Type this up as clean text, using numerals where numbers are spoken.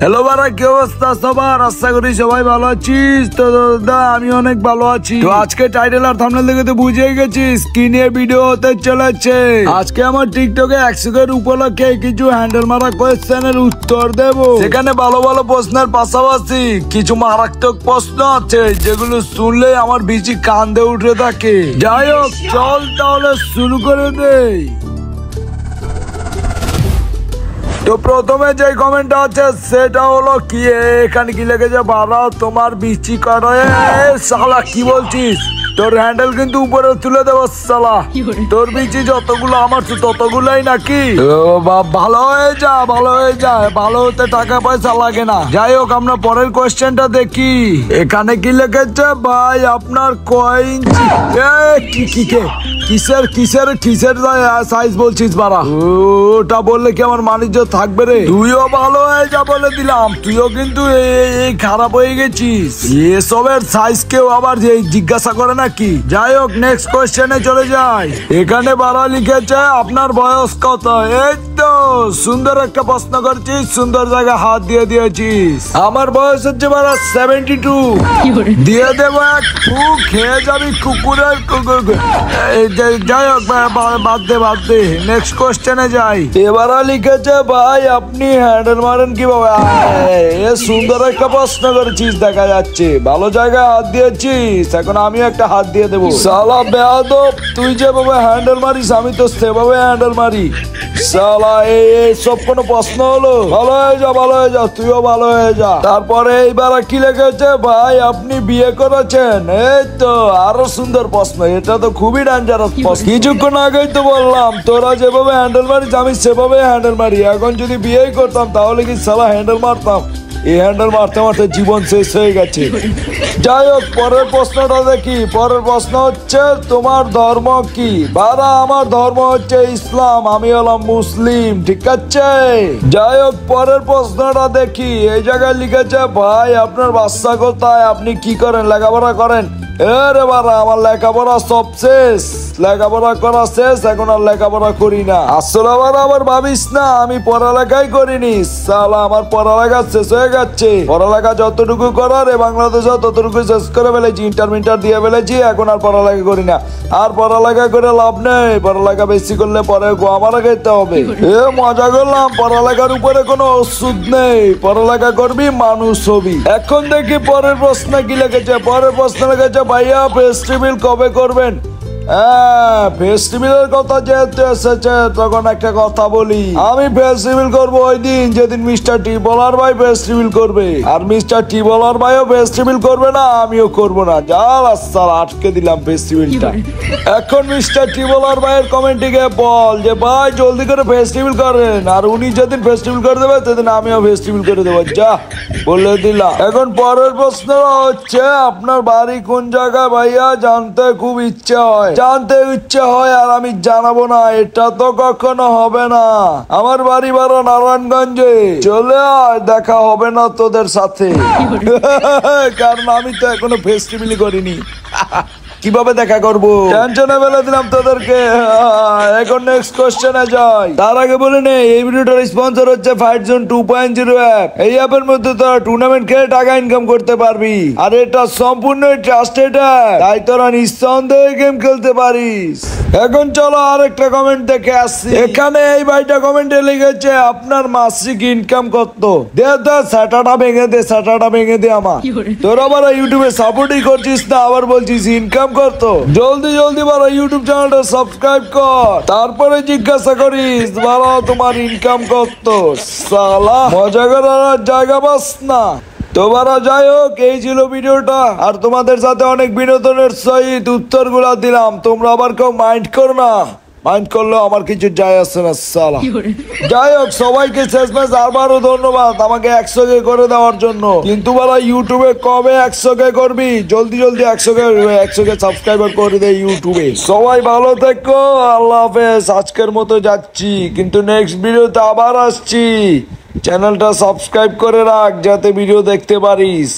Hello বারা, কি অবস্থা সবার? আশা করি সবাই ভালো আছিস। তো দাদা আমি অনেক ভালো আছি। তো আজকে টাইটেল আর থাম্বনেল দেখে তো বুঝেই গেছিস কি নিয়ে ভিডিও হতে চলেছে। আজকে আমার টিকটকে 100 উপলক্ষে কিছু হ্যান্ডেল মারা কোয়েশ্চেনের উত্তর দেব। সেখানে ভালো ভালো প্রশ্নের পাশাপাশি কিছু মারাত্মক প্রশ্ন আছে যেগুলো শুনলে আমার বিচি কান্দে উঠে থাকে। যাই হোক, চল তাহলে শুরু করে দেই। তো প্রথমে যে কমেন্টটা আছে সেটা হলো কি, এখানে কি লেগেছে বাড়া তোমার বিচি করে শালা, কি বলছিস? তোর হ্যান্ডেল কিন্তু উপরে তুলে দেবো শালা। তোর বিচি যতগুলো আমার ততগুলাই নাকি? ভালো হয়ে যা, ভালো হয়ে যায়, ভালো হতে টাকা পয়সা লাগে না। যাই হোক, আমরা পরের কোয়েশ্চেনটা দেখি। এখানে কি লেগেছে ভাই আপনার কয় ইঞ্চি? কিসের কিসের কিসের সাইজ বলছিস বাড়া? ওটা বললে কি আমার মানিজ্য থাকবে রে? তুইও ভালো হয়ে যা বলে দিলাম, তুইও কিন্তু এই খারাপ হয়ে গেছিস। এসবের সাইজ কেউ আবার জিজ্ঞাসা করে নাকি? যাই হোক, নেক্সট কোয়েশ্চেনে চলে যাই। এখানে বাড়া লিখেছে আপনার বয়স কত? এই তো সুন্দর একটা প্রশ্ন করছিস, সুন্দর জায়গায় হাত দিয়ে দিয়েছিস। আমার বয়স হচ্ছে বাড়া 72। দিয়ে দেবো এক ফুক, খেয়ে যাবি কুকুরের কুকুর। যাই হোক বাদ দে। নেক্সট কোয়েশ্চেনে যাই। এবার লিখেছে ভাই আপনি হ্যান্ডেল মারেন কিভাবে? সুন্দর একটা প্রশ্ন করেছিস, দেখা যাচ্ছে ভালো জায়গায় হাত দিয়েছিস, এখন আমি একটা হাত দিয়ে দেবো। শালা বেয়াদব, তুই যেভাবে হ্যান্ডেল মারিস আমি তো সেভাবে হ্যান্ডেল মারি। শালা এই সব কোনো প্রশ্ন হলো? ভালো হয়ে যা, ভালো হয়ে যা, তুইও ভালো হয়ে যা। তারপরে এইবার কি লেগেছে ভাই আপনি বিয়ে করেছেন? এই তো আরো সুন্দর প্রশ্ন, এটা তো খুবই ডেঞ্জারাস প্রশ্ন। কিছুক্ষণ আগেই তো বললাম তোরা যেভাবে হ্যান্ডেল মারিস আমি সেভাবে হ্যান্ডেল মারি। এখন যদি বিয়েই করতাম তাহলে কি শালা হ্যান্ডেল মারতাম? এই হ্যান্ডেল মারতে মারতে জীবন শেষ হয়ে গেছে। যাই হোক, পরের প্রশ্নটা দেখি। পরের প্রশ্ন হচ্ছে তোমার ধর্ম কি? বারা আমার ধর্ম হচ্ছে ইসলাম, আমি হলাম মুসলিম, ঠিক আছে? যাই হোক, পরের প্রশ্নটা দেখি। এই জায়গায় লিখেছে ভাই আপনার বাচ্চা কোথায়, আপনি কি করেন, লেখাপড়া করেন? এরে বারা আমার লেখাপড়া সব শেষ, লেখাপড়া করা শেষ, এখন আর লেখাপড়া করি না। আসলে আবার ভাবিস না আমি পড়ালেখাই করিনি শালা, আমার পড়ালেখা শেষ হয়ে গেছে। পড়ালেখা যতটুকু করার এই বাংলাদেশে ততটুকু শেষ করে ফেলেছি, ইন্টার দিয়ে ফেলেছি, এখন আর পড়ালেখা করি না। আর পড়ালেখা করে লাভ নেই, পড়ালেখা বেশি করলে পরে গোয়ামারা খেতে হবে। মজা করলাম, পড়ালেখার উপরে কোনো ওষুধ নেই, পড়ালেখা করবি মানুষ হবি। এখন দেখি পরের প্রশ্ন কি লেগেছে। পরের প্রশ্ন লেগেছে ভাইয়া ফেস্টিভ্যাল কবে করবেন? ফেস্টিভ্যালের কথা যেহেতু এসেছে তখন একটা কথা বলি, আমি ফেস্টিভ্যাল করবো ওই দিন যেদিন মিস্টার টি বলার ভাই ফেস্টিভ্যাল করবে। আর মিস্টার টি বলার ভাইও ফেস্টিভ্যাল করবে না, আমিও করবো না। যা রাস্তার আটকে দিলাম ফেস্টিভ্যালটা। এখন মিস্টার টি বলার ভাইয়ের কমেন্টে গিয়ে বল যে ভাই জলদি করে ফেস্টিভ্যাল করেন, আর উনি যেদিন ফেস্টিভ্যাল করে দেবে সেদিন আমিও ফেস্টিভ্যাল করে দেবো। যা বলে দিলাম। এখন পরের প্রশ্ন হচ্ছে আপনার বাড়ি কোন জায়গায় ভাইয়া? জানতে খুব ইচ্ছা হয়, জানতে ইচ্ছে হয় আর আমি জানাবো না, এটা তো কখনো হবে না। আমার বাড়ি বাড়া নারায়ণগঞ্জে, চলে আয়, দেখা হবে না তোদের সাথে। কারণ আমি তো এখনো ফেস্টিভ্যালই করিনি, কিভাবে দেখা করবো? টেনশনে ফেলে দিলাম তোদেরকে। এখন নেক্সট কোশ্চেনে যাই। তার আগে বলে নেই এই ভিডিওটার স্পন্সর হচ্ছে ফাইট জোন 2.0 অ্যাপ। এই অ্যাপের মধ্যে তোরা টুর্নামেন্ট খেলে টাকা ইনকাম করতে পারবি, আর এটা সম্পূর্ণ ট্রাস্টেড অ্যাপ, তাই তোরা নিঃসন্দেহে গেম খেলতে পারিস। এখন চলো আরেকটা কমেন্ট দেখে আসছি। এখানে এই ভাইটা কমেন্টে লিখেছে আপনার মাসিক ইনকাম কত? দে সাটাটা ভেঙে দে, সাটাটা ভেঙে দে আমার। তোরা আবার ইউটিউবে সাপোর্টই করছিস না, আবার বলছিস ইনকাম করতো। জলদি জলদি বাড়া ইউটিউব চ্যানেলটা সাবস্ক্রাইব কর, তারপরে জিজ্ঞাসা করিস বাড়া তোমার ইনকাম কত। শালা মজা করার জায়গা পাস না। তো বারা যাই হোক, এই ছিল ভিডিওটা, আর তোমাদের সাথে অনেক বিনোদনের সহিত উত্তরগুলা দিলাম। তোমরা আবার কেউ মাইন্ড করো না, মাইন্ড করলেও আমার কিছু যায় আসে না শালা। যাই হোক, সবাইকে শেষমেশ আবারও ধন্যবাদ আমাকে 100K করে দেওয়ার জন্য। কিন্তু বলা ইউটিউবে কবে 100K করবি? জলদি জলদি 100K সাবস্ক্রাইবার করে দে ইউটিউবে। সবাই ভালো থেকো, আল্লাহ হাফেজ। আজকের মতো যাচ্ছি, কিন্তু নেক্সট ভিডিওতে আবার আসছি। চ্যানেলটা সাবস্ক্রাইব করে রাখ যাতে ভিডিও দেখতে পারিস।